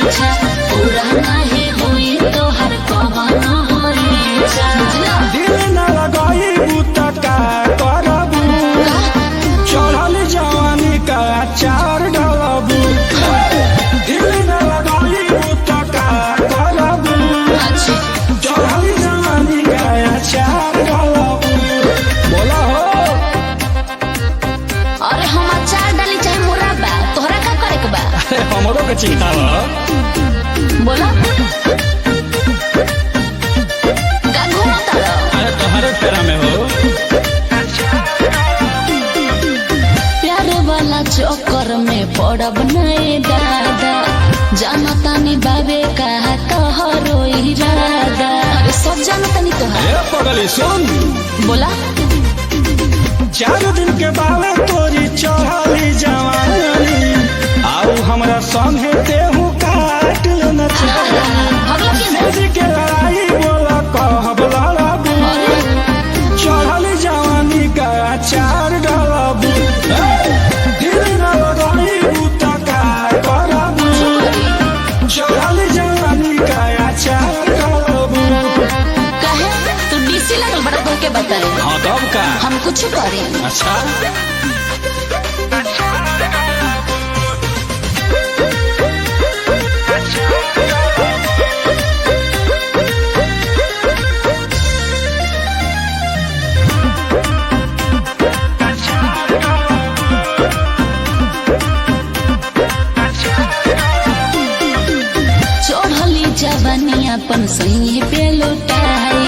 इच्छा पूरा नहीं हुई तो हर कवन होई इच्छा दिल न लगाई बूता का करबू चढ़ल जवानी का चार डलबू दिल न लगाई बूता का करबू चढ़ल जवानी का चार डलबू बोला हो। अरे हम अचार डाली चाहे मुरब्बा तोहरा का करे के बा हमरो के चिंता बा बोला का घूमता रहो अरे तोहरे फेरा में हो प्यार वाला चक्कर में पड़ब नहीं दादा जानतानी बाबे का तोहरो इरादा अरे सब जानतानी तोहरा ए पगली सुन बोला 4 दिन के बावे तोरी चढ़ली जवानी आऊ हमरा संगे तेहू काट न चाही भगला की नदी के लड़ाई बोला कहब लड़बू चढ़ली जवानी का चार डलबू दिल न लगाई बूता का करबू चढ़ली जवानी का चार डलबू कहे तू डीसी लगल बड़ा कह के बताए हाँ तब का हम कुछ करें अच्छा चढ़ली जवानी अपन सही पे लुटाए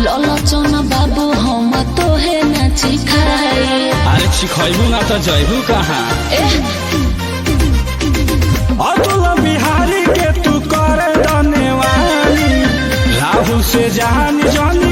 ललो चौन बाबू हम तोहे नाची खाए अरे सिखैबू ना तो जैबू कहाँ अतुल बिहारी के तू करे धन्यवादी राहुल से जहानी जानी